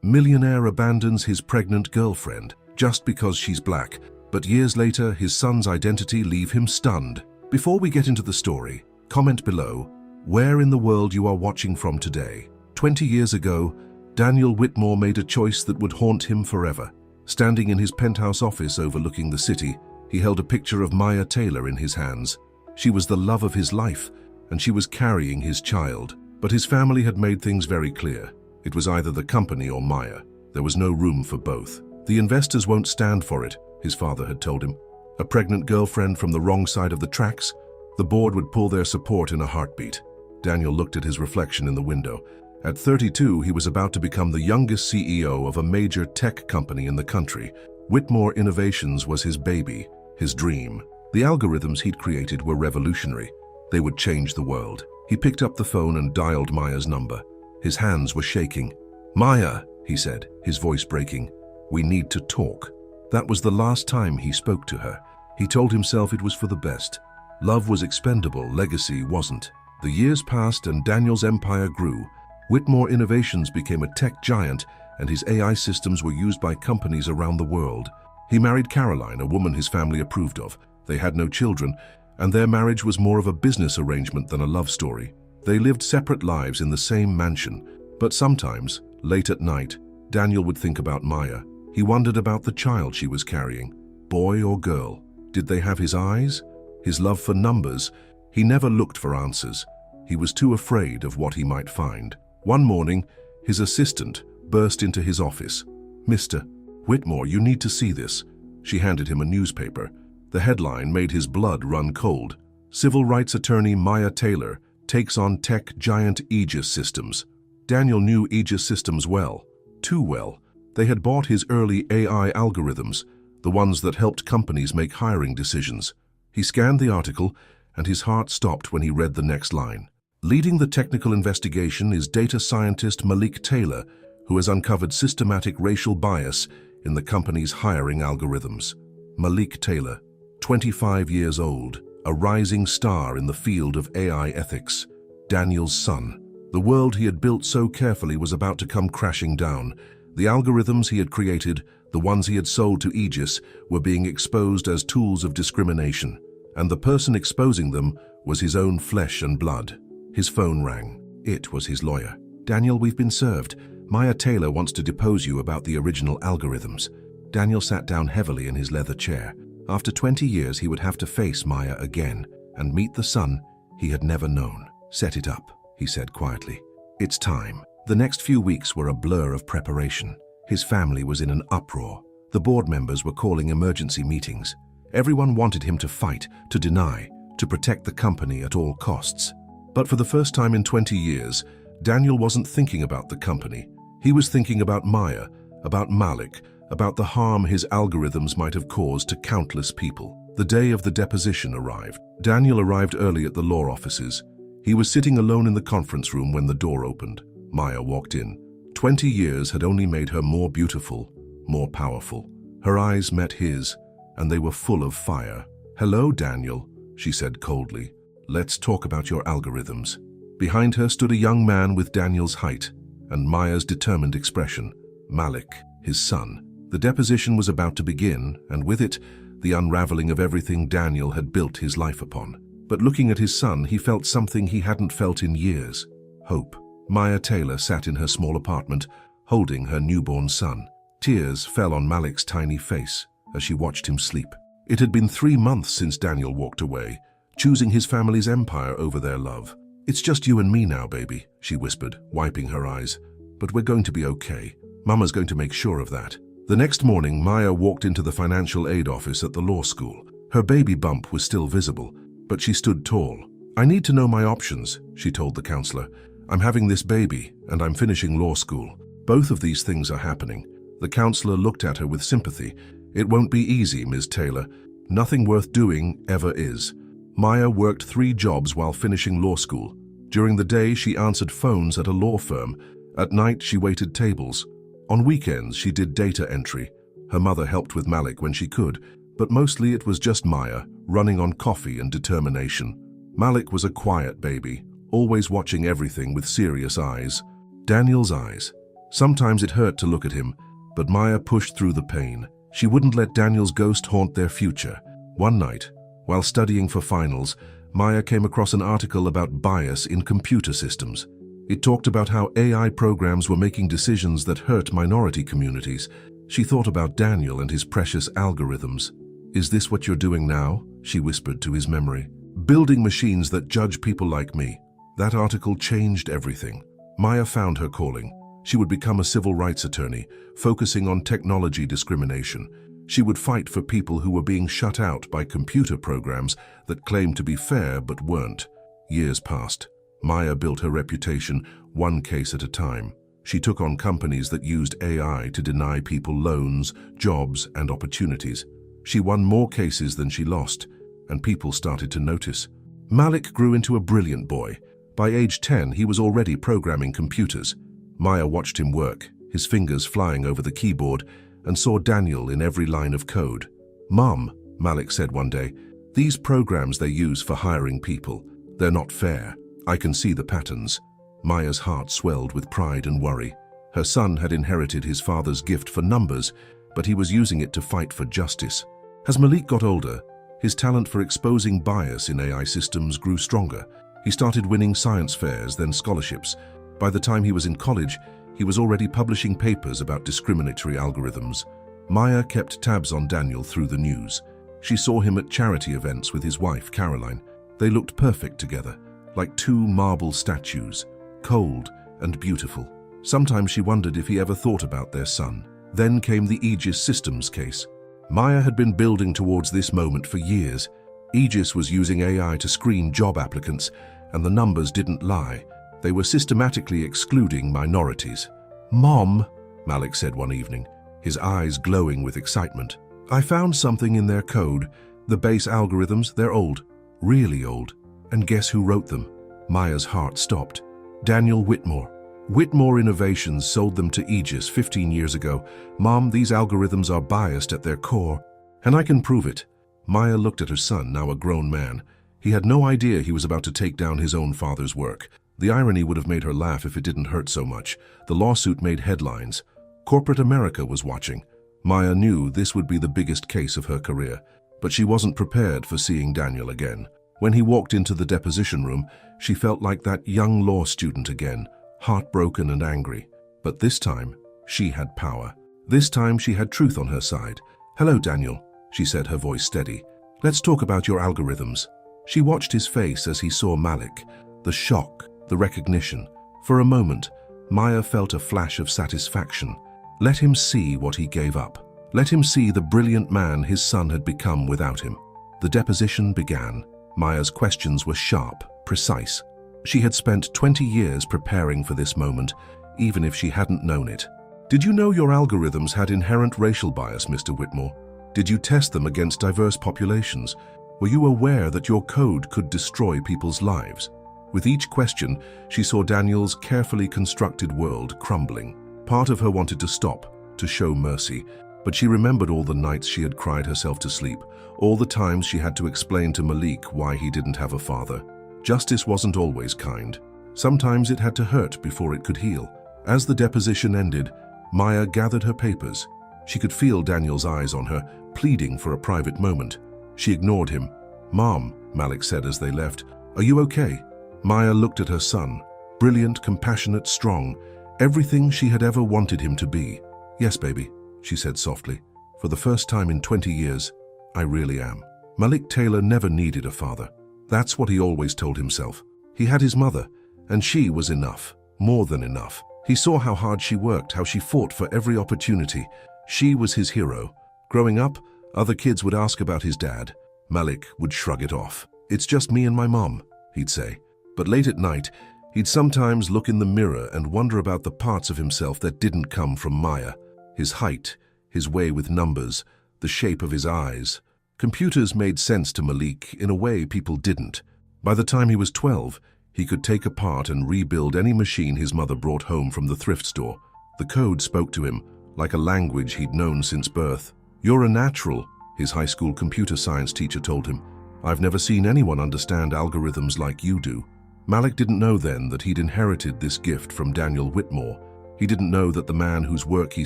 Millionaire abandons his pregnant girlfriend just because she's black, but years later his son's identity leave him stunned. Before we get into the story, comment below where in the world you are watching from today. 20 years ago, Daniel Whitmore made a choice that would haunt him forever. Standing in his penthouse office overlooking the city, he held a picture of Maya Taylor in his hands. She was the love of his life, and she was carrying his child. But his family had made things very clear. It was either the company or Maya. There was no room for both. The investors won't stand for it, his father had told him. A pregnant girlfriend from the wrong side of the tracks? The board would pull their support in a heartbeat. Daniel looked at his reflection in the window. At 32, he was about to become the youngest CEO of a major tech company in the country. Whitmore Innovations was his baby, his dream. The algorithms he'd created were revolutionary. They would change the world. He picked up the phone and dialed Maya's number. His hands were shaking. "Maya," he said, his voice breaking, "we need to talk." That was the last time he spoke to her. He told himself it was for the best. Love was expendable, legacy wasn't. The years passed and Daniel's empire grew. Whitmore Innovations became a tech giant, and his AI systems were used by companies around the world. He married Caroline, a woman his family approved of. They had no children, and their marriage was more of a business arrangement than a love story. They lived separate lives in the same mansion, but sometimes, late at night, Daniel would think about Maya. He wondered about the child she was carrying. Boy or girl? Did they have his eyes? His love for numbers? He never looked for answers. He was too afraid of what he might find. One morning, his assistant burst into his office. "Mr. Whitmore, you need to see this." She handed him a newspaper. The headline made his blood run cold. Civil rights attorney Maya Taylor takes on tech giant Aegis Systems. Daniel knew Aegis Systems well, too well. They had bought his early AI algorithms, the ones that helped companies make hiring decisions. He scanned the article, and his heart stopped when he read the next line. Leading the technical investigation is data scientist Malik Taylor, who has uncovered systematic racial bias in the company's hiring algorithms. Malik Taylor, 25 years old, a rising star in the field of AI ethics. Daniel's son. The world he had built so carefully was about to come crashing down. The algorithms he had created, the ones he had sold to Aegis, were being exposed as tools of discrimination. And the person exposing them was his own flesh and blood. His phone rang. It was his lawyer. "Daniel, we've been served. Maya Taylor wants to depose you about the original algorithms." Daniel sat down heavily in his leather chair. After 20 years, he would have to face Maya again and meet the son he had never known. "Set it up," he said quietly. "It's time." The next few weeks were a blur of preparation. His family was in an uproar. The board members were calling emergency meetings. Everyone wanted him to fight, to deny, to protect the company at all costs. But for the first time in 20 years, Daniel wasn't thinking about the company. He was thinking about Maya, about Malik, about the harm his algorithms might have caused to countless people. The day of the deposition arrived. Daniel arrived early at the law offices. He was sitting alone in the conference room when the door opened. Maya walked in. 20 years had only made her more beautiful, more powerful. Her eyes met his, and they were full of fire. "Hello, Daniel," she said coldly. "Let's talk about your algorithms." Behind her stood a young man with Daniel's height and Maya's determined expression. Malik, his son. The deposition was about to begin, and with it, the unraveling of everything Daniel had built his life upon. But looking at his son, he felt something he hadn't felt in years. Hope. Maya Taylor sat in her small apartment, holding her newborn son. Tears fell on Malik's tiny face as she watched him sleep. It had been 3 months since Daniel walked away, choosing his family's empire over their love. "It's just you and me now, baby," she whispered, wiping her eyes. "But we're going to be okay. Mama's going to make sure of that." The next morning, Maya walked into the financial aid office at the law school. Her baby bump was still visible, but she stood tall. "I need to know my options," she told the counselor. "I'm having this baby, and I'm finishing law school. Both of these things are happening." The counselor looked at her with sympathy. "It won't be easy, Ms. Taylor. Nothing worth doing ever is." Maya worked 3 jobs while finishing law school. During the day, she answered phones at a law firm. At night, she waited tables. On weekends, she did data entry. Her mother helped with Malik when she could, but mostly it was just Maya, running on coffee and determination. Malik was a quiet baby, always watching everything with serious eyes. Daniel's eyes. Sometimes it hurt to look at him, but Maya pushed through the pain. She wouldn't let Daniel's ghost haunt their future. One night, while studying for finals, Maya came across an article about bias in computer systems. It talked about how AI programs were making decisions that hurt minority communities. She thought about Daniel and his precious algorithms. "Is this what you're doing now?" she whispered to his memory. "Building machines that judge people like me." That article changed everything. Maya found her calling. She would become a civil rights attorney, focusing on technology discrimination. She would fight for people who were being shut out by computer programs that claimed to be fair but weren't. Years passed. Maya built her reputation, one case at a time. She took on companies that used AI to deny people loans, jobs, and opportunities. She won more cases than she lost, and people started to notice. Malik grew into a brilliant boy. By age 10, he was already programming computers. Maya watched him work, his fingers flying over the keyboard, and saw Daniel in every line of code. "Mom," Malik said one day, "these programs they use for hiring people, they're not fair. I can see the patterns." Maya's heart swelled with pride and worry. Her son had inherited his father's gift for numbers, but he was using it to fight for justice. As Malik got older, his talent for exposing bias in AI systems grew stronger. He started winning science fairs, then scholarships. By the time he was in college, he was already publishing papers about discriminatory algorithms. Maya kept tabs on Daniel through the news. She saw him at charity events with his wife, Caroline. They looked perfect together, like two marble statues, cold and beautiful. Sometimes she wondered if he ever thought about their son. Then came the Aegis Systems case. Maya had been building towards this moment for years. Aegis was using AI to screen job applicants, and the numbers didn't lie. They were systematically excluding minorities. "Mom," Malik said one evening, his eyes glowing with excitement, "I found something in their code. The base algorithms, they're old, really old. And guess who wrote them?" Maya's heart stopped. Daniel Whitmore. Whitmore Innovations sold them to Aegis 15 years ago. "Mom, these algorithms are biased at their core, and I can prove it." Maya looked at her son, now a grown man. He had no idea he was about to take down his own father's work. The irony would have made her laugh if it didn't hurt so much. The lawsuit made headlines. Corporate America was watching. Maya knew this would be the biggest case of her career, but she wasn't prepared for seeing Daniel again. When he walked into the deposition room, she felt like that young law student again, heartbroken and angry. But this time, she had power. This time, she had truth on her side. "Hello, Daniel," she said, her voice steady. "Let's talk about your algorithms." She watched his face as he saw Malik, the shock, the recognition. For a moment, Maya felt a flash of satisfaction. Let him see what he gave up. Let him see the brilliant man his son had become without him. The deposition began. Maya's questions were sharp, precise. She had spent 20 years preparing for this moment, even if she hadn't known it. "Did you know your algorithms had inherent racial bias, Mr. Whitmore? Did you test them against diverse populations? Were you aware that your code could destroy people's lives?" With each question, she saw Daniel's carefully constructed world crumbling. Part of her wanted to stop, to show mercy, but she remembered all the nights she had cried herself to sleep, all the times she had to explain to Malik why he didn't have a father. Justice wasn't always kind. Sometimes it had to hurt before it could heal. As the deposition ended, Maya gathered her papers. She could feel Daniel's eyes on her, pleading for a private moment. She ignored him. "Mom," Malik said as they left, "are you okay?" Maya looked at her son, brilliant, compassionate, strong, everything she had ever wanted him to be. "Yes, baby," she said softly. "For the first time in 20 years, I really am." Malik Taylor never needed a father. That's what he always told himself. He had his mother, and she was enough, more than enough. He saw how hard she worked, how she fought for every opportunity. She was his hero. Growing up, other kids would ask about his dad. Malik would shrug it off. "It's just me and my mom," he'd say. But late at night, he'd sometimes look in the mirror and wonder about the parts of himself that didn't come from Maya. His height, his way with numbers, the shape of his eyes. Computers made sense to Malik in a way people didn't. By the time he was 12, he could take apart and rebuild any machine his mother brought home from the thrift store. The code spoke to him, like a language he'd known since birth. "You're a natural," his high school computer science teacher told him. "I've never seen anyone understand algorithms like you do." Malik didn't know then that he'd inherited this gift from Daniel Whitmore. He didn't know that the man whose work he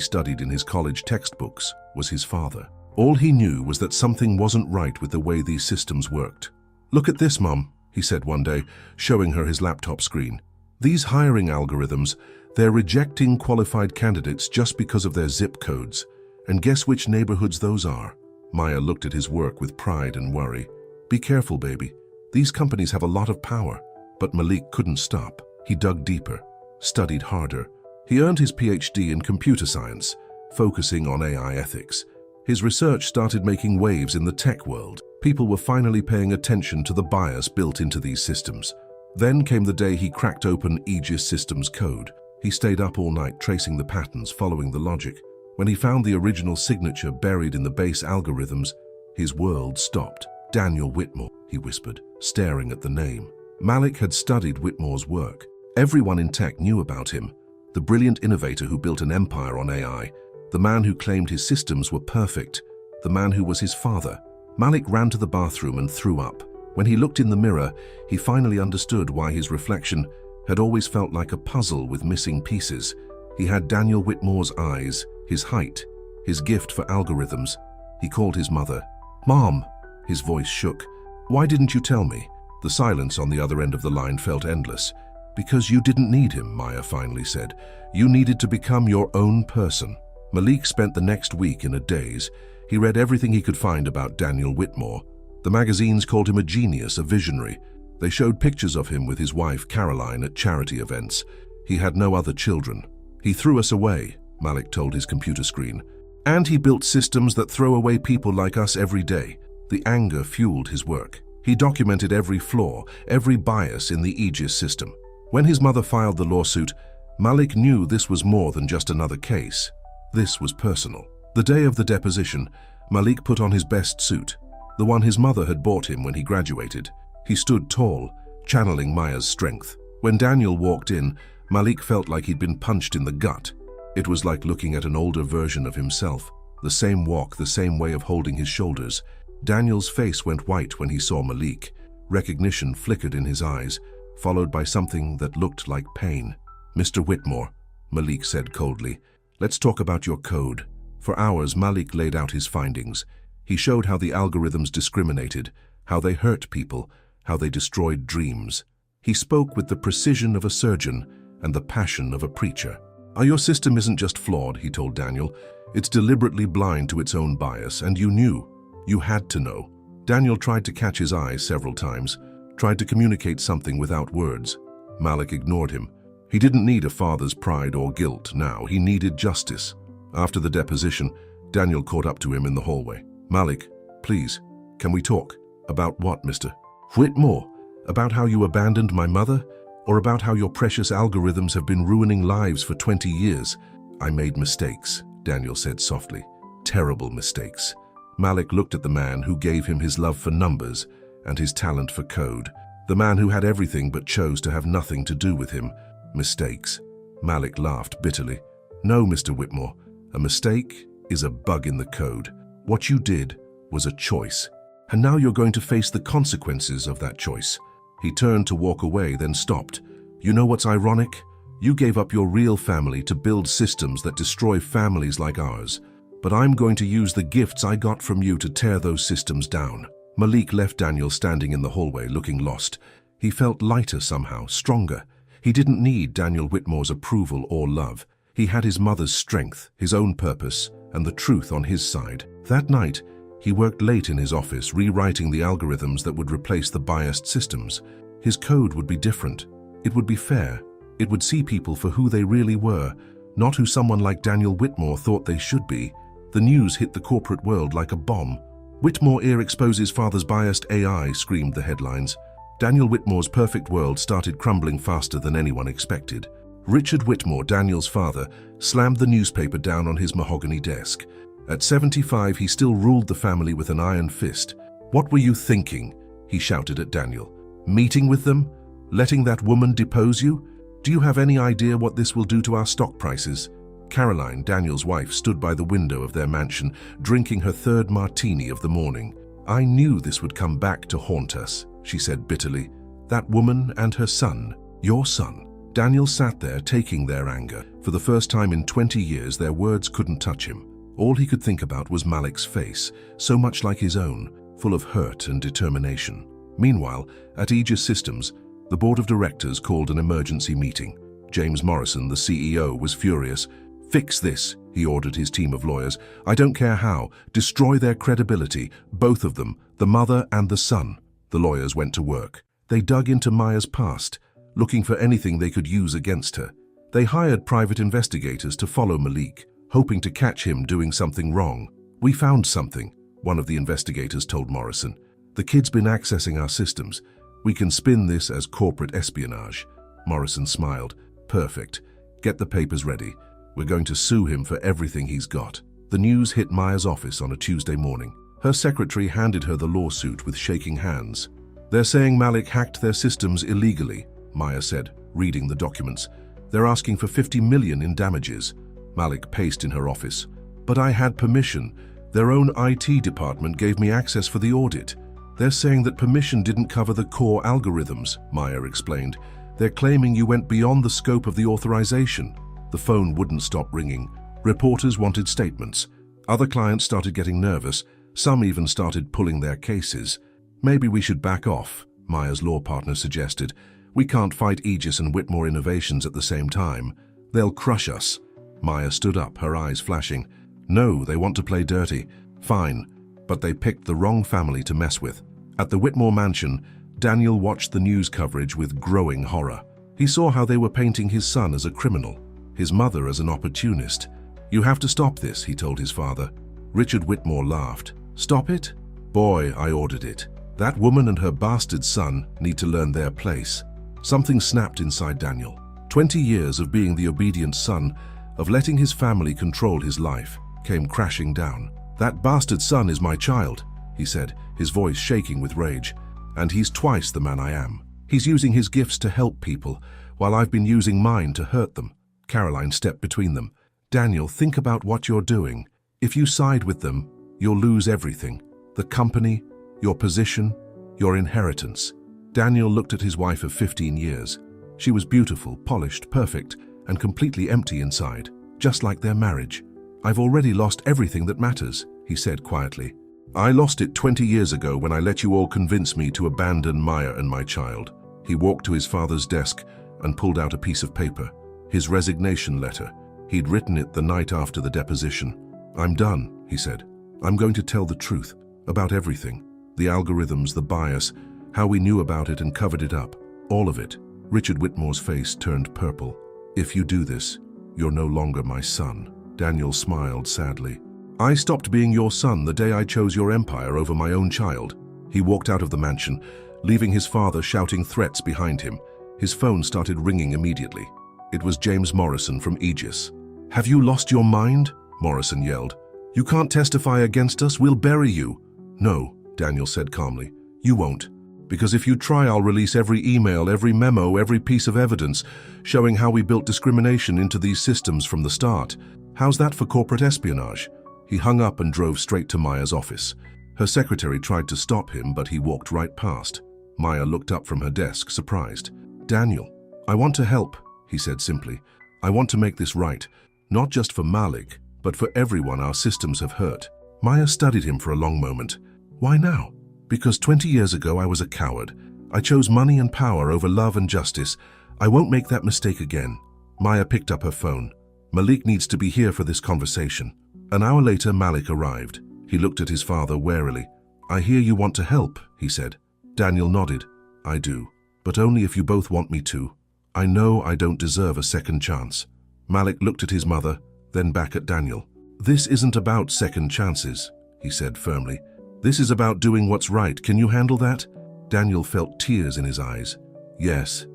studied in his college textbooks was his father. All he knew was that something wasn't right with the way these systems worked. "Look at this, Mum," he said one day, showing her his laptop screen. "These hiring algorithms, they're rejecting qualified candidates just because of their zip codes. And guess which neighborhoods those are?" Maya looked at his work with pride and worry. "Be careful, baby. These companies have a lot of power." But Malik couldn't stop. He dug deeper, studied harder. He earned his PhD in computer science, focusing on AI ethics. His research started making waves in the tech world. People were finally paying attention to the bias built into these systems. Then came the day he cracked open Aegis Systems code. He stayed up all night tracing the patterns, following the logic. When he found the original signature buried in the base algorithms, his world stopped. "Daniel Whitmore," he whispered, staring at the name. Malik had studied Whitmore's work. Everyone in tech knew about him. The brilliant innovator who built an empire on AI. The man who claimed his systems were perfect. The man who was his father. Malik ran to the bathroom and threw up. When he looked in the mirror, he finally understood why his reflection had always felt like a puzzle with missing pieces. He had Daniel Whitmore's eyes, his height, his gift for algorithms. He called his mother. "Mom!" His voice shook. "Why didn't you tell me?" The silence on the other end of the line felt endless. "Because you didn't need him," Maya finally said. "You needed to become your own person." Malik spent the next week in a daze. He read everything he could find about Daniel Whitmore. The magazines called him a genius, a visionary. They showed pictures of him with his wife, Caroline, at charity events. He had no other children. "He threw us away," Malik told his computer screen. "And he built systems that throw away people like us every day." The anger fueled his work. He documented every flaw, every bias in the Aegis system. When his mother filed the lawsuit, Malik knew this was more than just another case. This was personal. The day of the deposition, Malik put on his best suit, the one his mother had bought him when he graduated. He stood tall, channeling Maya's strength. When Daniel walked in, Malik felt like he'd been punched in the gut. It was like looking at an older version of himself. The same walk, the same way of holding his shoulders. Daniel's face went white when he saw Malik. Recognition flickered in his eyes, followed by something that looked like pain. "Mr. Whitmore," Malik said coldly, "let's talk about your code." For hours, Malik laid out his findings. He showed how the algorithms discriminated, how they hurt people, how they destroyed dreams. He spoke with the precision of a surgeon and the passion of a preacher. "Your system isn't just flawed," he told Daniel. "It's deliberately blind to its own bias, and you knew. You had to know." Daniel tried to catch his eye several times, tried to communicate something without words. Malik ignored him. He didn't need a father's pride or guilt now. He needed justice. After the deposition, Daniel caught up to him in the hallway. "Malik, please, can we talk?" "About what, Mr. Whitmore? About how you abandoned my mother? Or about how your precious algorithms have been ruining lives for 20 years? "I made mistakes," Daniel said softly. "Terrible mistakes." Malik looked at the man who gave him his love for numbers and his talent for code. The man who had everything but chose to have nothing to do with him. Mistakes. Malik laughed bitterly. "No, Mr. Whitmore. A mistake is a bug in the code. What you did was a choice. And now you're going to face the consequences of that choice." He turned to walk away, then stopped. "You know what's ironic? You gave up your real family to build systems that destroy families like ours. But I'm going to use the gifts I got from you to tear those systems down." Malik left Daniel standing in the hallway, looking lost. He felt lighter somehow, stronger. He didn't need Daniel Whitmore's approval or love. He had his mother's strength, his own purpose, and the truth on his side. That night, he worked late in his office, rewriting the algorithms that would replace the biased systems. His code would be different. It would be fair. It would see people for who they really were, not who someone like Daniel Whitmore thought they should be. The news hit the corporate world like a bomb. "Whitmore ear exposes father's biased AI," screamed the headlines. Daniel Whitmore's perfect world started crumbling faster than anyone expected. Richard Whitmore, Daniel's father, slammed the newspaper down on his mahogany desk. At 75, he still ruled the family with an iron fist. "What were you thinking?" he shouted at Daniel. "Meeting with them? Letting that woman depose you? Do you have any idea what this will do to our stock prices?" Caroline, Daniel's wife, stood by the window of their mansion, drinking her third martini of the morning. "I knew this would come back to haunt us," she said bitterly. "That woman and her son, your son." Daniel sat there taking their anger. For the first time in 20 years, their words couldn't touch him. All he could think about was Malik's face, so much like his own, full of hurt and determination. Meanwhile, at Aegis Systems, the board of directors called an emergency meeting. James Morrison, the CEO, was furious. "Fix this," he ordered his team of lawyers. "I don't care how. Destroy their credibility, both of them, the mother and the son." The lawyers went to work. They dug into Maya's past, looking for anything they could use against her. They hired private investigators to follow Malik, hoping to catch him doing something wrong. "We found something," one of the investigators told Morrison. "The kid's been accessing our systems. We can spin this as corporate espionage." Morrison smiled. "Perfect. Get the papers ready. We're going to sue him for everything he's got." The news hit Maya's office on a Tuesday morning. Her secretary handed her the lawsuit with shaking hands. "They're saying Malik hacked their systems illegally," Maya said, reading the documents. "They're asking for 50 million in damages." Malik paced in her office. "But I had permission. Their own IT department gave me access for the audit." "They're saying that permission didn't cover the core algorithms," Maya explained. "They're claiming you went beyond the scope of the authorization." The phone wouldn't stop ringing. Reporters wanted statements. Other clients started getting nervous. Some even started pulling their cases. "Maybe we should back off," Maya's law partner suggested. "We can't fight Aegis and Whitmore Innovations at the same time. They'll crush us." Maya stood up, her eyes flashing. "No, they want to play dirty. Fine, but they picked the wrong family to mess with." At the Whitmore mansion, Daniel watched the news coverage with growing horror. He saw how they were painting his son as a criminal, his mother as an opportunist. "You have to stop this," he told his father. Richard Whitmore laughed. "Stop it? Boy, I ordered it. That woman and her bastard son need to learn their place." Something snapped inside Daniel. 20 years of being the obedient son, of letting his family control his life, came crashing down. "That bastard son is my child," he said, his voice shaking with rage. "And he's twice the man I am. He's using his gifts to help people, while I've been using mine to hurt them." Caroline stepped between them. "Daniel, think about what you're doing. If you side with them, you'll lose everything. The company, your position, your inheritance." Daniel looked at his wife of 15 years. She was beautiful, polished, perfect, and completely empty inside, just like their marriage. "I've already lost everything that matters," he said quietly. "I lost it 20 years ago when I let you all convince me to abandon Maya and my child." He walked to his father's desk and pulled out a piece of paper, his resignation letter. He'd written it the night after the deposition. "I'm done," he said. "I'm going to tell the truth about everything. The algorithms, the bias, how we knew about it and covered it up. All of it." Richard Whitmore's face turned purple. "If you do this, you're no longer my son." Daniel smiled sadly. "I stopped being your son the day I chose your empire over my own child." He walked out of the mansion, leaving his father shouting threats behind him. His phone started ringing immediately. It was James Morrison from Aegis. "Have you lost your mind?" Morrison yelled. "You can't testify against us. We'll bury you." "No," Daniel said calmly. "You won't. Because if you try, I'll release every email, every memo, every piece of evidence showing how we built discrimination into these systems from the start. How's that for corporate espionage?" He hung up and drove straight to Maya's office. Her secretary tried to stop him, but he walked right past. Maya looked up from her desk, surprised. "Daniel, I want to help," he said simply. "I want to make this right, not just for Malik, but for everyone our systems have hurt." Maya studied him for a long moment. "Why now?" "Because 20 years ago I was a coward. I chose money and power over love and justice. I won't make that mistake again." Maya picked up her phone. "Malik needs to be here for this conversation." An hour later, Malik arrived. He looked at his father warily. "I hear you want to help," he said. Daniel nodded. "I do, but only if you both want me to. I know I don't deserve a second chance." Malik looked at his mother, then back at Daniel. "This isn't about second chances," he said firmly. "This is about doing what's right. Can you handle that?" Daniel felt tears in his eyes. Yes,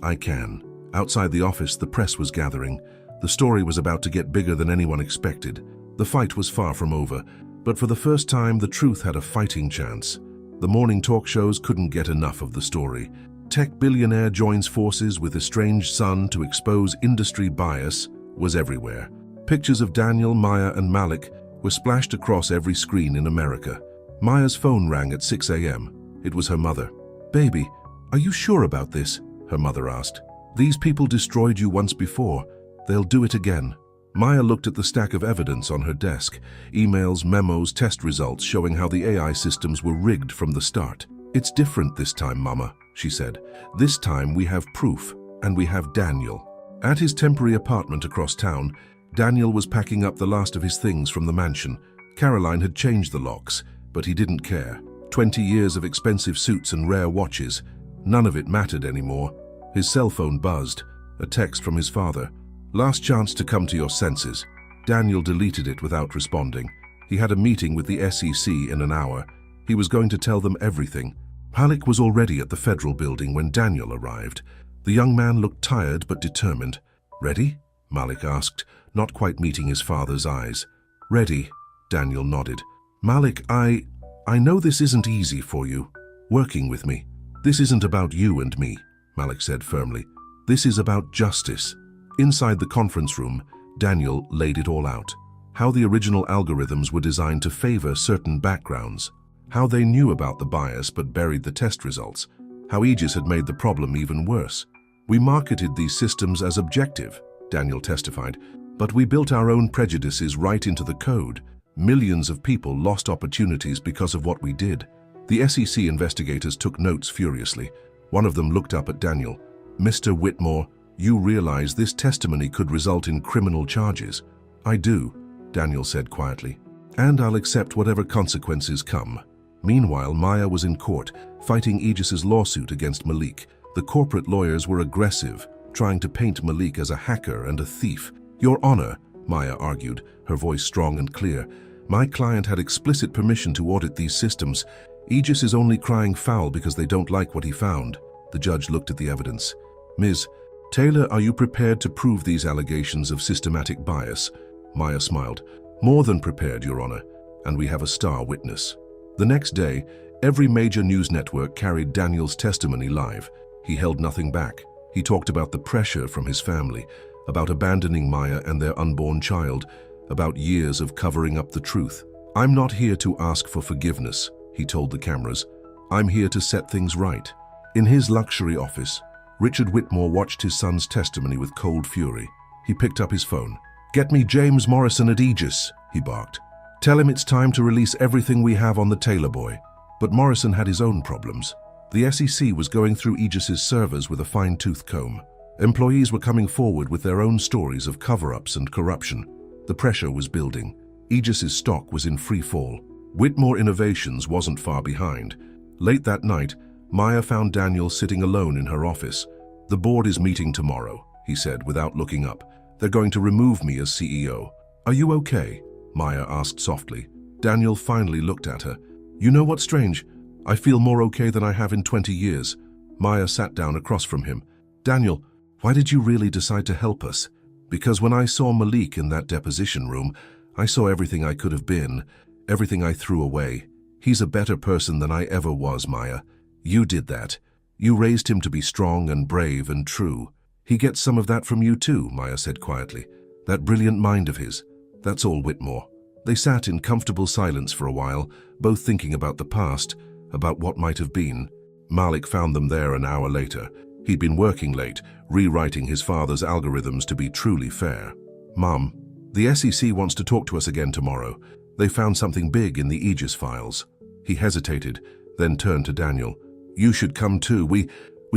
I can." Outside the office, the press was gathering. The story was about to get bigger than anyone expected. The fight was far from over, but for the first time, the truth had a fighting chance. The morning talk shows couldn't get enough of the story. Tech billionaire joins forces with estranged son to expose industry bias was everywhere. Pictures of Daniel, Maya, and Malik were splashed across every screen in America. Maya's phone rang at 6 a.m. It was her mother. "Baby, are you sure about this?" her mother asked. These people destroyed you once before. They'll do it again. Maya looked at the stack of evidence on her desk, emails, memos, test results showing how the AI systems were rigged from the start. It's different this time, Mama, she said. This time we have proof, and we have Daniel. At his temporary apartment across town, Daniel was packing up the last of his things from the mansion. Caroline had changed the locks, but he didn't care. 20 years of expensive suits and rare watches. None of it mattered anymore. His cell phone buzzed, a text from his father. Last chance to come to your senses. Daniel deleted it without responding. He had a meeting with the SEC in an hour. He was going to tell them everything. Malik was already at the federal building when Daniel arrived. The young man looked tired but determined. Ready? Malik asked, not quite meeting his father's eyes. Ready, Daniel nodded. Malik, I know this isn't easy for you, working with me. This isn't about you and me, Malik said firmly. This is about justice. Inside the conference room, Daniel laid it all out. How the original algorithms were designed to favor certain backgrounds. How they knew about the bias but buried the test results. How Aegis had made the problem even worse. We marketed these systems as objective, Daniel testified, but we built our own prejudices right into the code. Millions of people lost opportunities because of what we did. The SEC investigators took notes furiously. One of them looked up at Daniel. Mr. Whitmore, you realize this testimony could result in criminal charges. I do, Daniel said quietly, and I'll accept whatever consequences come. Meanwhile, Maya was in court, fighting Aegis's lawsuit against Malik. The corporate lawyers were aggressive, trying to paint Malik as a hacker and a thief. Your Honor, Maya argued, her voice strong and clear, my client had explicit permission to audit these systems. Aegis is only crying foul because they don't like what he found. The judge looked at the evidence. Ms. Taylor, are you prepared to prove these allegations of systematic bias? Maya smiled. More than prepared, Your Honor, and we have a star witness. The next day, every major news network carried Daniel's testimony live. He held nothing back. He talked about the pressure from his family, about abandoning Maya and their unborn child, about years of covering up the truth. I'm not here to ask for forgiveness, he told the cameras. I'm here to set things right. In his luxury office, Richard Whitmore watched his son's testimony with cold fury. He picked up his phone. Get me James Morrison at Aegis, he barked. Tell him it's time to release everything we have on the Taylor boy. But Morrison had his own problems. The SEC was going through Aegis's servers with a fine-tooth comb. Employees were coming forward with their own stories of cover-ups and corruption. The pressure was building. Aegis's stock was in free fall. Whitmore Innovations wasn't far behind. Late that night, Maya found Daniel sitting alone in her office. The board is meeting tomorrow, he said without looking up. They're going to remove me as CEO. Are you okay? Maya asked softly. Daniel finally looked at her. You know what's strange? I feel more okay than I have in 20 years. Maya sat down across from him. Daniel, why did you really decide to help us? Because when I saw Malik in that deposition room, I saw everything I could have been, everything I threw away. He's a better person than I ever was, Maya. You did that. You raised him to be strong and brave and true. He gets some of that from you too, Maya said quietly. That brilliant mind of his. That's all, Whitmore. They sat in comfortable silence for a while, both thinking about the past, about what might have been. Malik found them there an hour later. He'd been working late, rewriting his father's algorithms to be truly fair. Mom, the SEC wants to talk to us again tomorrow. They found something big in the Aegis files. He hesitated, then turned to Daniel. You should come too. We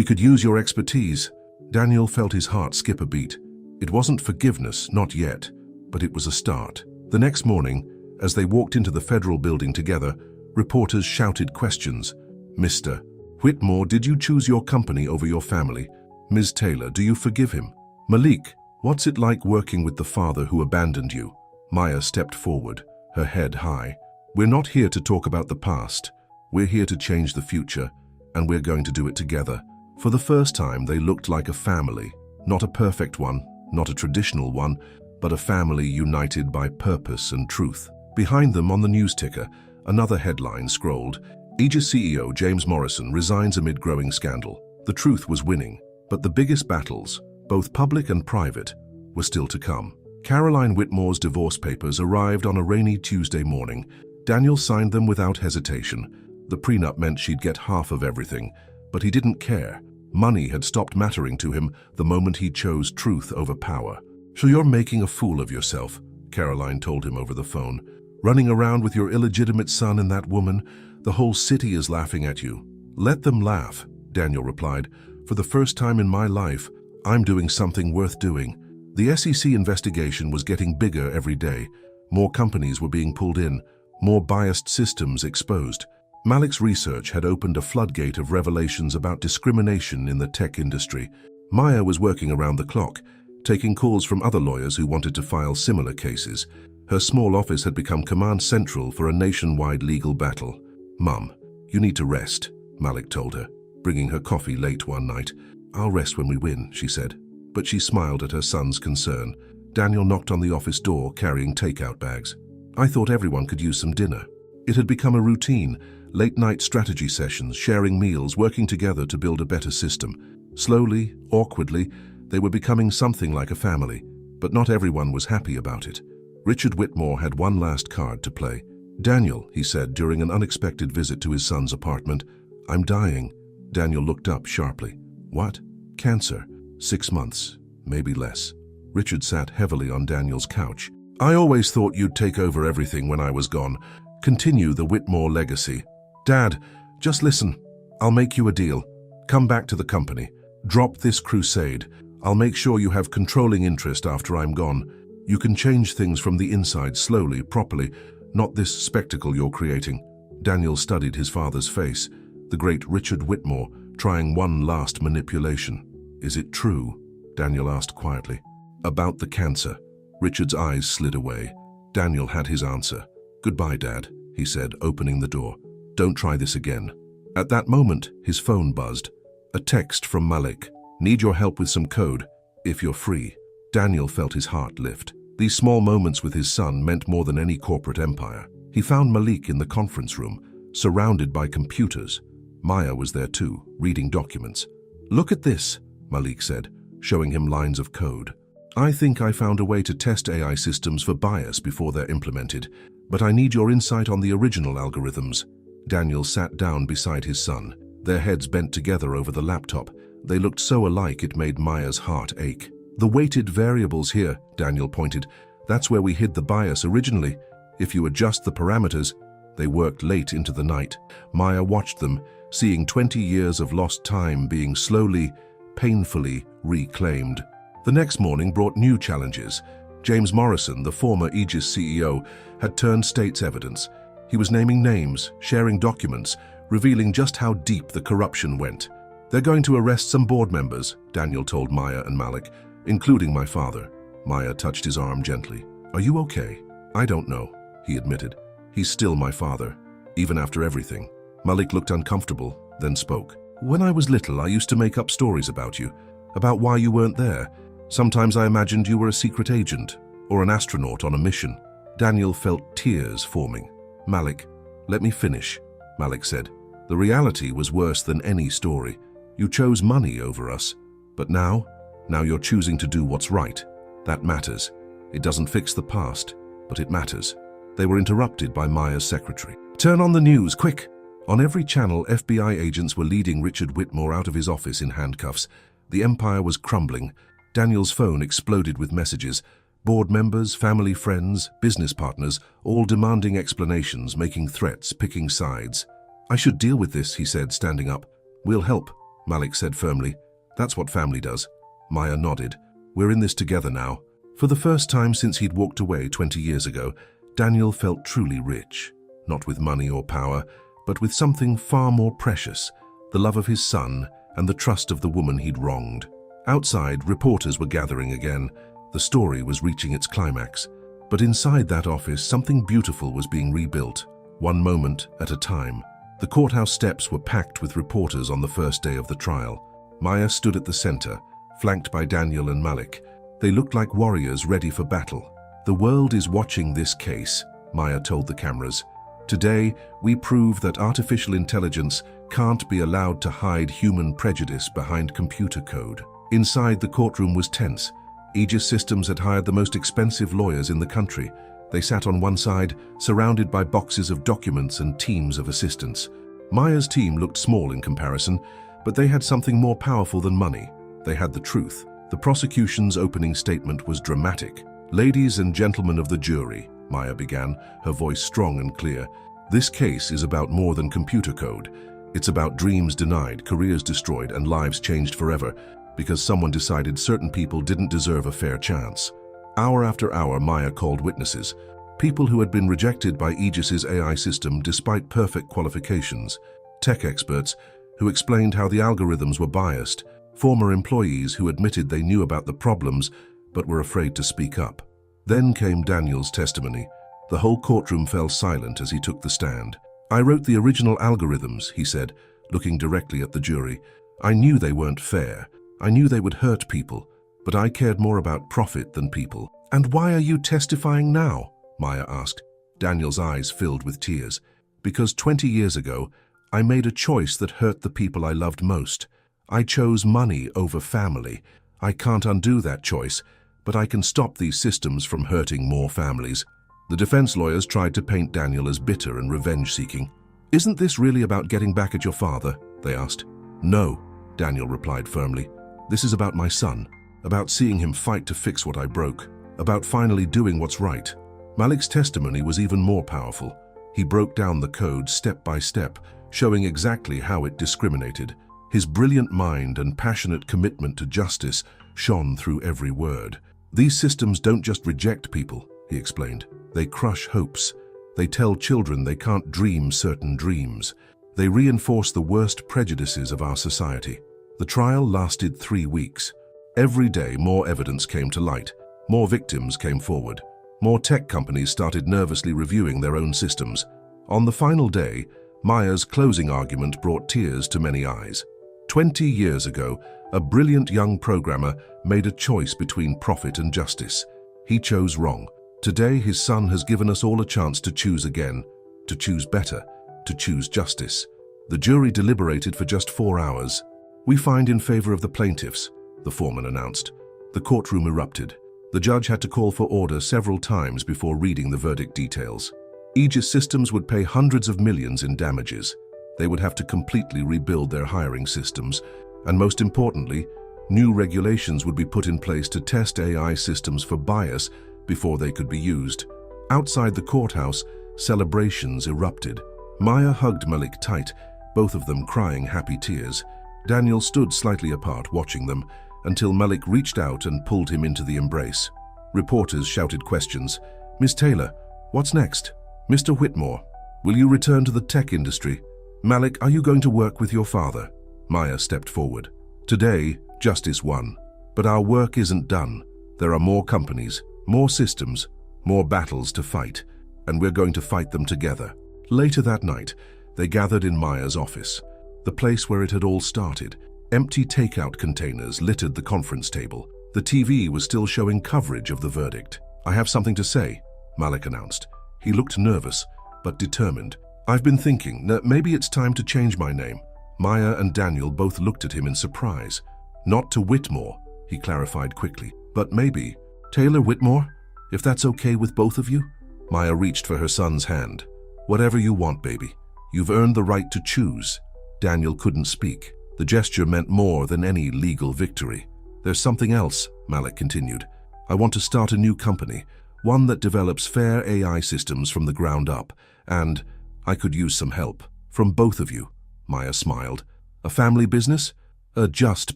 could use your expertise. Daniel felt his heart skip a beat. It wasn't forgiveness, not yet, but it was a start. The next morning, as they walked into the federal building together, reporters shouted questions. Mr. Whitmore, did you choose your company over your family? Ms. Taylor, do you forgive him? Malik, what's it like working with the father who abandoned you? Maya stepped forward, her head high. We're not here to talk about the past. We're here to change the future, and we're going to do it together. For the first time, they looked like a family. Not a perfect one, not a traditional one, but a family united by purpose and truth. Behind them on the news ticker, another headline scrolled, Aegis CEO James Morrison resigns amid growing scandal. The truth was winning, but the biggest battles, both public and private, were still to come. Caroline Whitmore's divorce papers arrived on a rainy Tuesday morning. Daniel signed them without hesitation. The prenup meant she'd get half of everything, but he didn't care. Money had stopped mattering to him the moment he chose truth over power. "So you're making a fool of yourself," Caroline told him over the phone. "Running around with your illegitimate son and that woman. The whole city is laughing at you." "Let them laugh," Daniel replied. "For the first time in my life, I'm doing something worth doing." The SEC investigation was getting bigger every day. More companies were being pulled in, more biased systems exposed. Malik's research had opened a floodgate of revelations about discrimination in the tech industry. Maya was working around the clock, taking calls from other lawyers who wanted to file similar cases. Her small office had become command central for a nationwide legal battle. "Mum, you need to rest," Malik told her, bringing her coffee late one night. "I'll rest when we win," she said. But she smiled at her son's concern. Daniel knocked on the office door, carrying takeout bags. "I thought everyone could use some dinner." It had become a routine, late-night strategy sessions, sharing meals, working together to build a better system. Slowly, awkwardly, they were becoming something like a family, but not everyone was happy about it. Richard Whitmore had one last card to play. "Daniel," he said during an unexpected visit to his son's apartment, "I'm dying." Daniel looked up sharply. "What?" "Cancer. 6 months, maybe less." Richard sat heavily on Daniel's couch. "I always thought you'd take over everything when I was gone. Continue the Whitmore legacy." "Dad, just listen. I'll make you a deal. Come back to the company. Drop this crusade. I'll make sure you have controlling interest after I'm gone. You can change things from the inside slowly, properly, not this spectacle you're creating." Daniel studied his father's face, the great Richard Whitmore, trying one last manipulation. "Is it true?" Daniel asked quietly. "About the cancer." Richard's eyes slid away. Daniel had his answer. "Goodbye, Dad," he said, opening the door. "Don't try this again." At that moment, his phone buzzed. A text from Malik. "Need your help with some code, if you're free." Daniel felt his heart lift. These small moments with his son meant more than any corporate empire. He found Malik in the conference room, surrounded by computers. Maya was there too, reading documents. "Look at this," Malik said, showing him lines of code. "I think I found a way to test AI systems for bias before they're implemented, but I need your insight on the original algorithms." Daniel sat down beside his son, their heads bent together over the laptop. They looked so alike it made Maya's heart ache. "The weighted variables here," Daniel pointed. "That's where we hid the bias originally. If you adjust the parameters." They worked late into the night. Maya watched them, seeing 20 years of lost time being slowly, painfully reclaimed. The next morning brought new challenges. James Morrison, the former Aegis CEO, had turned state's evidence. He was naming names, sharing documents, revealing just how deep the corruption went. "They're going to arrest some board members," Daniel told Maya and Malik, "including my father." Maya touched his arm gently. "Are you okay?" "I don't know," he admitted. "He's still my father, even after everything." Malik looked uncomfortable, then spoke. "When I was little, I used to make up stories about you, about why you weren't there. Sometimes I imagined you were a secret agent or an astronaut on a mission." Daniel felt tears forming. "Malik, let me finish," Malik said. "The reality was worse than any story. You chose money over us. But now you're choosing to do what's right. That matters. It doesn't fix the past, but it matters." They were interrupted by Maya's secretary. "Turn on the news, quick!" On every channel, FBI agents were leading Richard Whitmore out of his office in handcuffs. The empire was crumbling. Daniel's phone exploded with messages. Board members, family friends, business partners, all demanding explanations, making threats, picking sides. "I should deal with this," he said, standing up. "We'll help," Malik said firmly. "That's what family does." Maya nodded. "We're in this together now." For the first time since he'd walked away 20 years ago, Daniel felt truly rich. Not with money or power, but with something far more precious, the love of his son and the trust of the woman he'd wronged. Outside, reporters were gathering again. The story was reaching its climax. But inside that office, something beautiful was being rebuilt, one moment at a time. The courthouse steps were packed with reporters on the first day of the trial. Maya stood at the center, flanked by Daniel and Malik. They looked like warriors ready for battle. "The world is watching this case," Maya told the cameras. "Today, we prove that artificial intelligence can't be allowed to hide human prejudice behind computer code." Inside, the courtroom was tense. Aegis Systems had hired the most expensive lawyers in the country. They sat on one side, surrounded by boxes of documents and teams of assistants. Maya's team looked small in comparison, But they had something more powerful than money. They had the truth. The prosecution's opening statement was dramatic. "Ladies and gentlemen of the jury," Maya began, her voice strong and clear, "this case is about more than computer code. It's about dreams denied, careers destroyed, and lives changed forever because someone decided certain people didn't deserve a fair chance." Hour after hour, Maya called witnesses, people who had been rejected by Aegis's AI system despite perfect qualifications, tech experts who explained how the algorithms were biased, former employees who admitted they knew about the problems but were afraid to speak up. Then came Daniel's testimony. The whole courtroom fell silent as he took the stand. "I wrote the original algorithms," he said, looking directly at the jury. "I knew they weren't fair. I knew they would hurt people, but I cared more about profit than people." "And why are you testifying now?" Maya asked. Daniel's eyes filled with tears. "Because 20 years ago, I made a choice that hurt the people I loved most. I chose money over family. I can't undo that choice, but I can stop these systems from hurting more families." The defense lawyers tried to paint Daniel as bitter and revenge-seeking. "Isn't this really about getting back at your father?" they asked. "No," Daniel replied firmly. "This is about my son, about seeing him fight to fix what I broke, about finally doing what's right." Malik's testimony was even more powerful. He broke down the code step by step, showing exactly how it discriminated. His brilliant mind and passionate commitment to justice shone through every word. "These systems don't just reject people," he explained. "They crush hopes. They tell children they can't dream certain dreams. They reinforce the worst prejudices of our society." The trial lasted 3 weeks. Every day, more evidence came to light. More victims came forward. More tech companies started nervously reviewing their own systems. On the final day, Maya's closing argument brought tears to many eyes. 20 years ago, a brilliant young programmer made a choice between profit and justice. He chose wrong. Today, his son has given us all a chance to choose again, to choose better, to choose justice. The jury deliberated for just 4 hours. "We find in favor of the plaintiffs," the foreman announced. The courtroom erupted. The judge had to call for order several times before reading the verdict details. Aegis Systems would pay hundreds of millions in damages. They would have to completely rebuild their hiring systems, and most importantly, new regulations would be put in place to test AI systems for bias before they could be used. Outside the courthouse, celebrations erupted. Maya hugged Malik tight, both of them crying happy tears. Daniel stood slightly apart watching them, until Malik reached out and pulled him into the embrace. Reporters shouted questions. "Miss Taylor, what's next? Mr. Whitmore, will you return to the tech industry? Malik, are you going to work with your father?" Maya stepped forward. "Today, justice won. But our work isn't done. There are more companies, more systems, more battles to fight, and we're going to fight them together." Later that night, they gathered in Maya's office, the place where it had all started. Empty takeout containers littered the conference table. The TV was still showing coverage of the verdict. "I have something to say," Malik announced. He looked nervous, but determined. "I've been thinking that maybe it's time to change my name." Maya and Daniel both looked at him in surprise. "Not to Whitmore," he clarified quickly, "but maybe Taylor Whitmore, if that's okay with both of you." Maya reached for her son's hand. "Whatever you want, baby. You've earned the right to choose." Daniel couldn't speak. The gesture meant more than any legal victory. "There's something else," Malik continued. "I want to start a new company, one that develops fair AI systems from the ground up, and I could use some help. From both of you." Maya smiled. "A family business?" "A just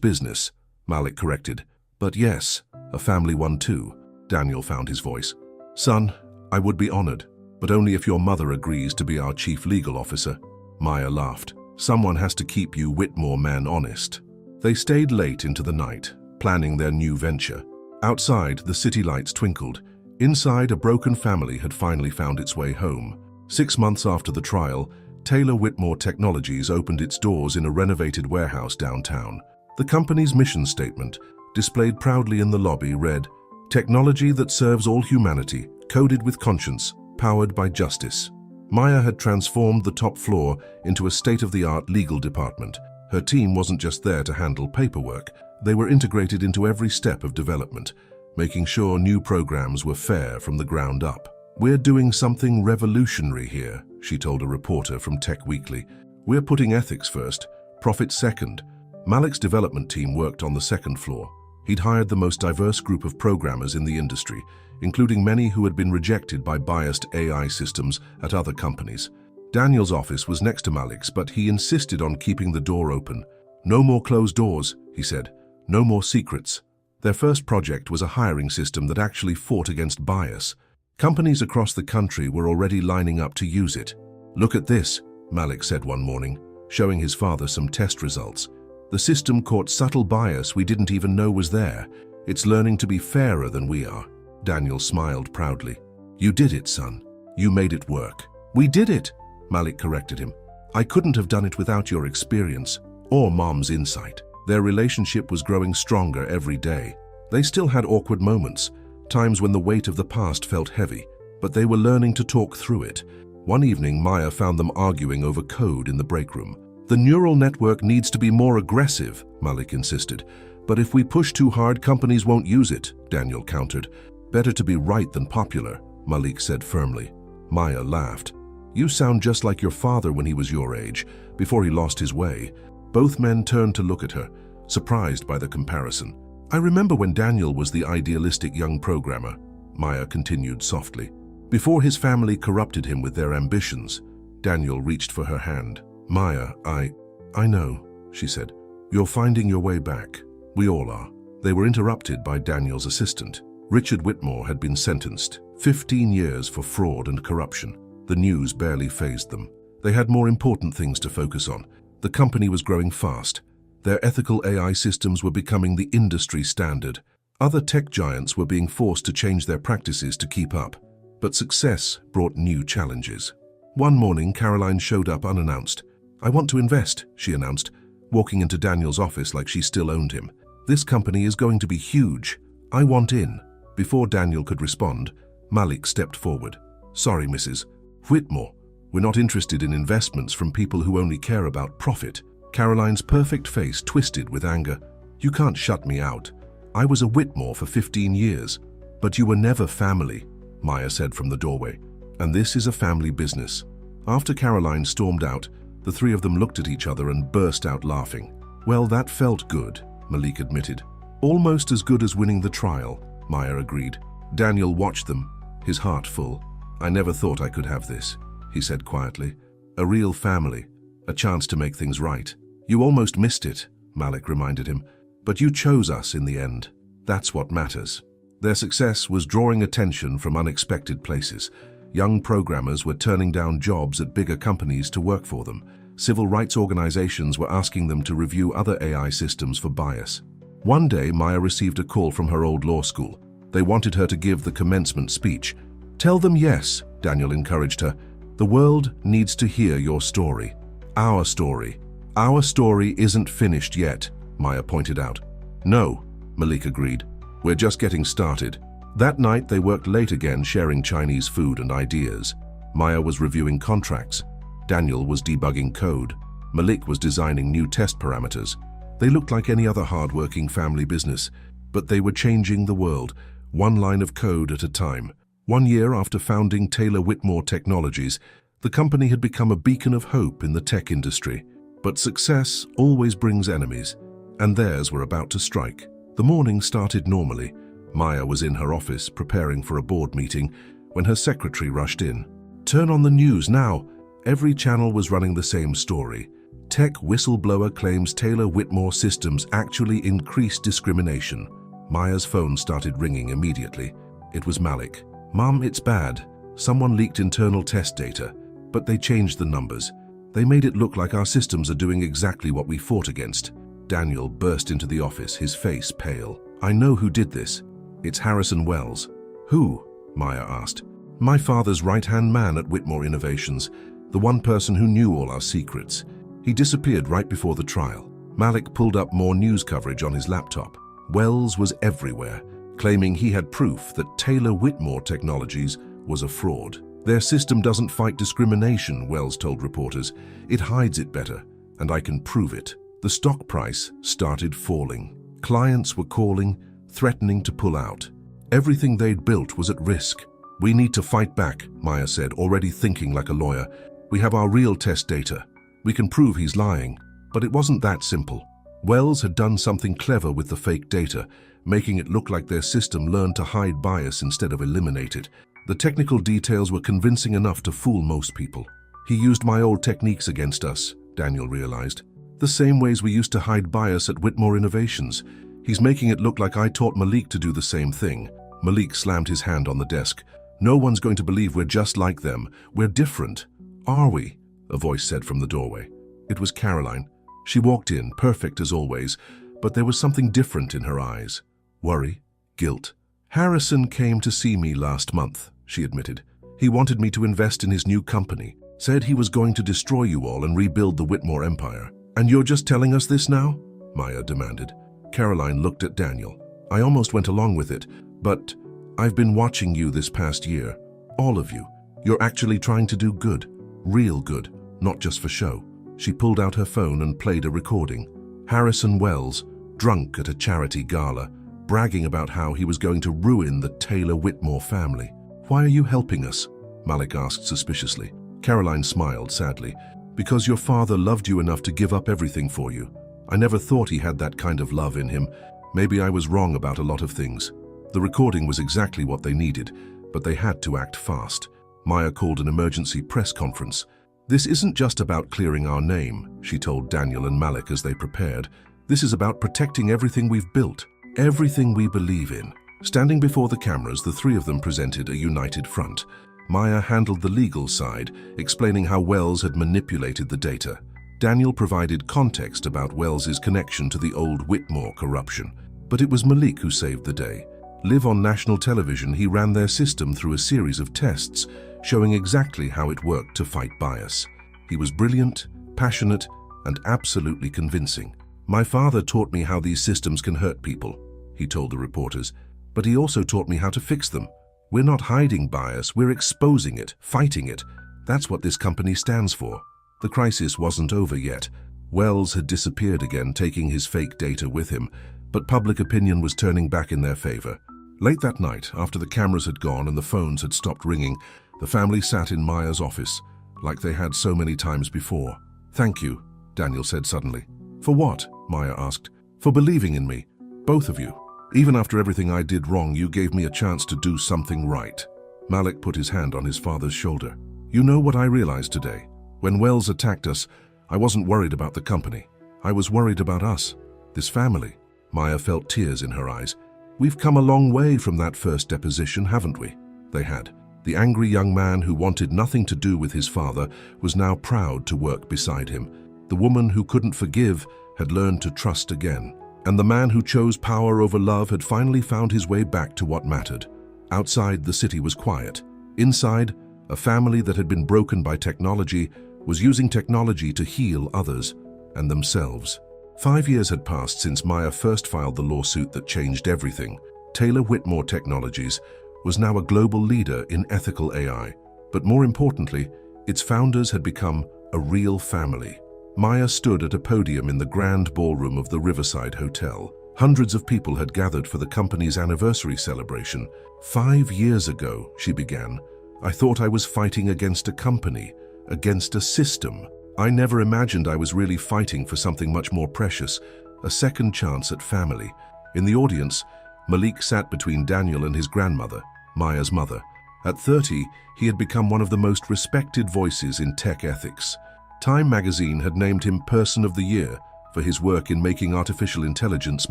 business," Malik corrected. "But yes, a family one too." Daniel found his voice. "Son, I would be honored, but only if your mother agrees to be our chief legal officer." Maya laughed. "Someone has to keep you Whitmore man honest." They stayed late into the night, planning their new venture. Outside, the city lights twinkled. Inside, a broken family had finally found its way home. 6 months after the trial, Taylor Whitmore Technologies opened its doors in a renovated warehouse downtown. The company's mission statement, displayed proudly in the lobby, read, "Technology that serves all humanity, coded with conscience, powered by justice." Maya had transformed the top floor into a state-of-the-art legal department. Her team wasn't just there to handle paperwork. They were integrated into every step of development, making sure new programs were fair from the ground up. "We're doing something revolutionary here," she told a reporter from Tech Weekly. "We're putting ethics first, profit second, Malik's development team worked on the second floor. He'd hired the most diverse group of programmers in the industry, including many who had been rejected by biased AI systems at other companies. Daniel's office was next to Malik's, but he insisted on keeping the door open. "No more closed doors," he said. "No more secrets." Their first project was a hiring system that actually fought against bias. Companies across the country were already lining up to use it. "Look at this," Malik said one morning, showing his father some test results. "The system caught subtle bias we didn't even know was there. It's learning to be fairer than we are." Daniel smiled proudly. "You did it, son. You made it work." "We did it," Malik corrected him. "I couldn't have done it without your experience or Mom's insight." Their relationship was growing stronger every day. They still had awkward moments, times when the weight of the past felt heavy, but they were learning to talk through it. One evening, Maya found them arguing over code in the break room. "The neural network needs to be more aggressive," Malik insisted. "But if we push too hard, companies won't use it," Daniel countered. "Better to be right than popular," Malik said firmly. Maya laughed. "You sound just like your father when he was your age, before he lost his way." Both men turned to look at her, surprised by the comparison. "I remember when Daniel was the idealistic young programmer," Maya continued softly. "Before his family corrupted him with their ambitions." Daniel reached for her hand. "Maya, I know," she said. "You're finding your way back. We all are." They were interrupted by Daniel's assistant. Richard Whitmore had been sentenced, 15 years for fraud and corruption. The news barely fazed them. They had more important things to focus on. The company was growing fast. Their ethical AI systems were becoming the industry standard. Other tech giants were being forced to change their practices to keep up. But success brought new challenges. One morning, Caroline showed up unannounced. "I want to invest," she announced, walking into Daniel's office like she still owned him. "This company is going to be huge. I want in." Before Daniel could respond, Malik stepped forward. "Sorry, Mrs. Whitmore. We're not interested in investments from people who only care about profit." Caroline's perfect face twisted with anger. "You can't shut me out. I was a Whitmore for 15 years. But you were never family," Maya said from the doorway. "And this is a family business." After Caroline stormed out, the three of them looked at each other and burst out laughing. "Well, that felt good," Malik admitted. "Almost as good as winning the trial," Maya agreed. Daniel watched them, his heart full. "I never thought I could have this," he said quietly. "A real family, a chance to make things right." "You almost missed it," Malik reminded him. "But you chose us in the end. That's what matters." Their success was drawing attention from unexpected places. Young programmers were turning down jobs at bigger companies to work for them. Civil rights organizations were asking them to review other AI systems for bias. One day, Maya received a call from her old law school. They wanted her to give the commencement speech. "Tell them yes," Daniel encouraged her. "The world needs to hear your story. Our story. Our story isn't finished yet," Maya pointed out. "No," Malik agreed. "We're just getting started." That night, they worked late again, sharing Chinese food and ideas. Maya was reviewing contracts. Daniel was debugging code. Malik was designing new test parameters. They looked like any other hard-working family business, but they were changing the world, one line of code at a time. 1 year after founding Taylor Whitmore Technologies, the company had become a beacon of hope in the tech industry. But success always brings enemies, and theirs were about to strike. The morning started normally. Maya was in her office preparing for a board meeting when her secretary rushed in. "Turn on the news now." Every channel was running the same story. Tech whistleblower claims Taylor Whitmore systems actually increased discrimination. Maya's phone started ringing immediately. It was Malik. "Mom, it's bad. Someone leaked internal test data, but they changed the numbers. They made it look like our systems are doing exactly what we fought against." Daniel burst into the office, his face pale. "I know who did this. It's Harrison Wells." "Who?" Maya asked. "My father's right-hand man at Whitmore Innovations, the one person who knew all our secrets. He disappeared right before the trial." Malik pulled up more news coverage on his laptop. Wells was everywhere, claiming he had proof that Taylor Whitmore Technologies was a fraud. "Their system doesn't fight discrimination," Wells told reporters. "It hides it better, and I can prove it." The stock price started falling. Clients were calling, threatening to pull out. Everything they'd built was at risk. "We need to fight back," Maya said, already thinking like a lawyer. "We have our real test data. We can prove he's lying." But it wasn't that simple. Wells had done something clever with the fake data, making it look like their system learned to hide bias instead of eliminate it. The technical details were convincing enough to fool most people. He used my old techniques against us, Daniel realized. The same ways we used to hide bias at Whitmore Innovations. He's making it look like I taught Malik to do the same thing. Malik slammed his hand on the desk. No one's going to believe we're just like them. We're different. Are we? A voice said from the doorway. It was Caroline. She walked in, perfect as always, but there was something different in her eyes. Worry, guilt. Harrison came to see me last month, she admitted. He wanted me to invest in his new company, said he was going to destroy you all and rebuild the Whitmore empire. And you're just telling us this now? Maya demanded. Caroline looked at Daniel. I almost went along with it, but I've been watching you this past year. All of you. You're actually trying to do good. Real good, not just for show. She pulled out her phone and played a recording. Harrison Wells, drunk at a charity gala, bragging about how he was going to ruin the Taylor Whitmore family. Why are you helping us? Malik asked suspiciously. Caroline smiled sadly. Because your father loved you enough to give up everything for you. I never thought he had that kind of love in him. Maybe I was wrong about a lot of things. The recording was exactly what they needed, but they had to act fast. Maya called an emergency press conference. This isn't just about clearing our name, she told Daniel and Malik as they prepared. This is about protecting everything we've built, everything we believe in. Standing before the cameras, the three of them presented a united front. Maya handled the legal side, explaining how Wells had manipulated the data. Daniel provided context about Wells's connection to the old Whitmore corruption. But it was Malik who saved the day. Live on national television, he ran their system through a series of tests, showing exactly how it worked to fight bias. He was brilliant, passionate, and absolutely convincing. My father taught me how these systems can hurt people, he told the reporters, but he also taught me how to fix them. We're not hiding bias, we're exposing it, fighting it. That's what this company stands for. The crisis wasn't over yet. Wells had disappeared again, taking his fake data with him, but public opinion was turning back in their favor. Late that night, after the cameras had gone and the phones had stopped ringing, the family sat in Maya's office, like they had so many times before. Thank you, Daniel said suddenly. For what? Maya asked. For believing in me, both of you. Even after everything I did wrong, you gave me a chance to do something right. Malik put his hand on his father's shoulder. You know what I realized today? When Wells attacked us, I wasn't worried about the company. I was worried about us, this family. Maya felt tears in her eyes. We've come a long way from that first deposition, haven't we? They had. The angry young man who wanted nothing to do with his father was now proud to work beside him. The woman who couldn't forgive had learned to trust again. And the man who chose power over love had finally found his way back to what mattered. Outside, the city was quiet. Inside, a family that had been broken by technology was using technology to heal others and themselves. 5 years had passed since Maya first filed the lawsuit that changed everything. Taylor Whitmore Technologies was now a global leader in ethical AI, but more importantly, its founders had become a real family. Maya stood at a podium in the grand ballroom of the Riverside Hotel. Hundreds of people had gathered for the company's anniversary celebration. 5 years ago, she began, I thought I was fighting against a company, against a system. I never imagined I was really fighting for something much more precious, a second chance at family. In the audience, Malik sat between Daniel and his grandmother, Maya's mother. At 30, he had become one of the most respected voices in tech ethics. Time magazine had named him Person of the Year for his work in making artificial intelligence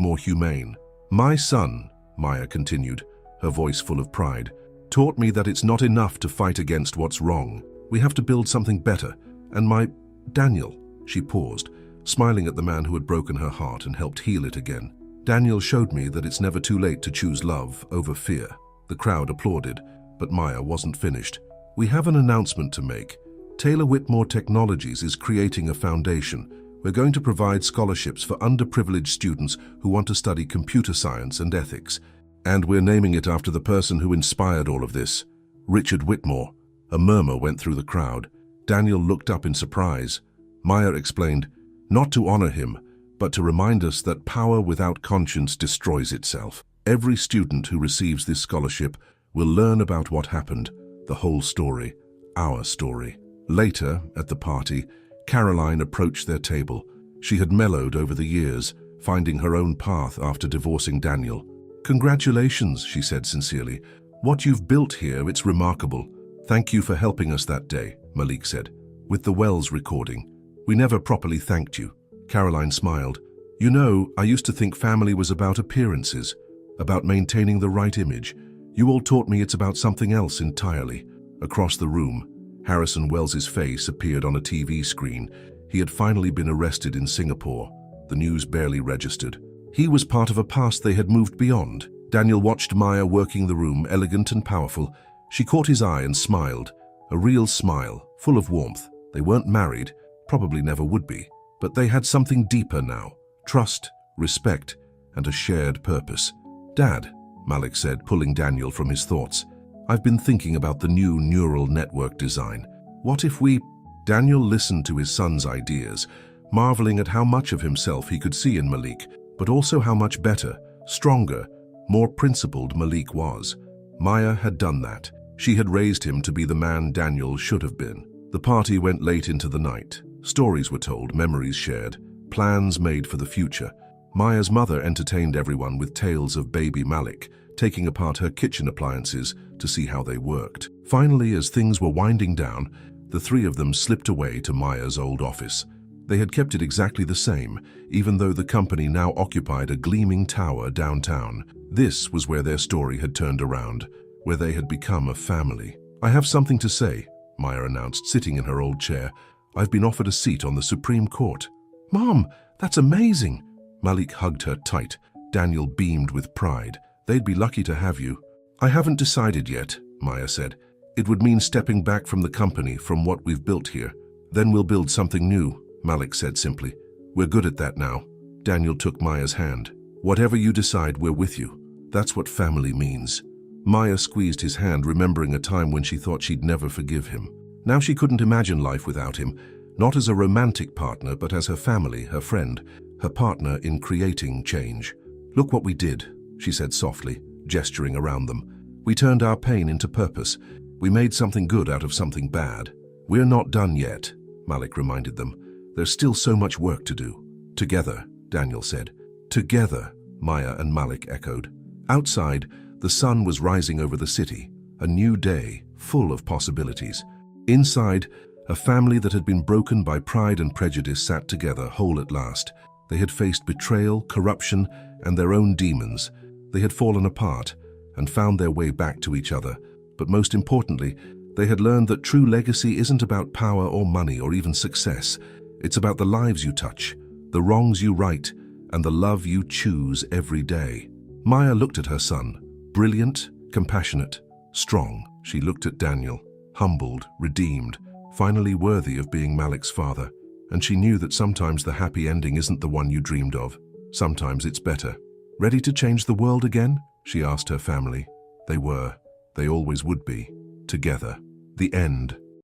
more humane. My son, Maya continued, her voice full of pride, taught me that it's not enough to fight against what's wrong. We have to build something better. And Daniel, she paused, smiling at the man who had broken her heart and helped heal it again. Daniel showed me that it's never too late to choose love over fear. The crowd applauded, but Maya wasn't finished. We have an announcement to make. Taylor Whitmore Technologies is creating a foundation. We're going to provide scholarships for underprivileged students who want to study computer science and ethics. And we're naming it after the person who inspired all of this, Richard Whitmore. A murmur went through the crowd. Daniel looked up in surprise. Maya explained, not to honor him, but to remind us that power without conscience destroys itself. Every student who receives this scholarship will learn about what happened, the whole story, our story. Later, at the party, Caroline approached their table. She had mellowed over the years, finding her own path after divorcing Daniel. "Congratulations," she said sincerely. "What you've built here, it's remarkable. Thank you for helping us that day," Malik said. "With the Wells recording. We never properly thanked you." Caroline smiled. "You know, I used to think family was about appearances, about maintaining the right image. You all taught me it's about something else entirely." Across the room, Harrison Wells's face appeared on a TV screen. He had finally been arrested in Singapore. The news barely registered. He was part of a past they had moved beyond. Daniel watched Maya working the room, elegant and powerful. She caught his eye and smiled. A real smile, full of warmth. They weren't married, probably never would be, but they had something deeper now. Trust, respect, and a shared purpose. "Dad," Malik said, pulling Daniel from his thoughts, "I've been thinking about the new neural network design. What if we—" Daniel listened to his son's ideas, marveling at how much of himself he could see in Malik, but also how much better, stronger, more principled Malik was. Maya had done that. She had raised him to be the man Daniel should have been. The party went late into the night. Stories were told, memories shared, plans made for the future. Maya's mother entertained everyone with tales of baby Malik, taking apart her kitchen appliances to see how they worked. Finally, as things were winding down, the three of them slipped away to Maya's old office. They had kept it exactly the same, even though the company now occupied a gleaming tower downtown. This was where their story had turned around, where they had become a family. "I have something to say," Maya announced, sitting in her old chair. "I've been offered a seat on the Supreme Court." "Mom, that's amazing!" Malik hugged her tight. Daniel beamed with pride. "They'd be lucky to have you." "I haven't decided yet," Maya said. "It would mean stepping back from the company, from what we've built here. Then we'll build something new," Malik said simply. "We're good at that now." Daniel took Maya's hand. "Whatever you decide, we're with you. That's what family means." Maya squeezed his hand, remembering a time when she thought she'd never forgive him. Now she couldn't imagine life without him, not as a romantic partner, but as her family, her friend, her partner in creating change. "Look what we did," she said softly, gesturing around them. "We turned our pain into purpose. We made something good out of something bad." "We're not done yet," Malik reminded them. "There's still so much work to do." "Together," Daniel said. "Together," Maya and Malik echoed. Outside, the sun was rising over the city, a new day, full of possibilities. Inside, a family that had been broken by pride and prejudice sat together, whole at last. They had faced betrayal, corruption, and their own demons. They had fallen apart and found their way back to each other. But most importantly, they had learned that true legacy isn't about power or money or even success. It's about the lives you touch, the wrongs you right, and the love you choose every day. Maya looked at her son. Brilliant, compassionate, strong. She looked at Daniel, humbled, redeemed, finally worthy of being Malik's father. And she knew that sometimes the happy ending isn't the one you dreamed of. Sometimes it's better. "Ready to change the world again?" she asked her family. They were. They always would be. Together. The end.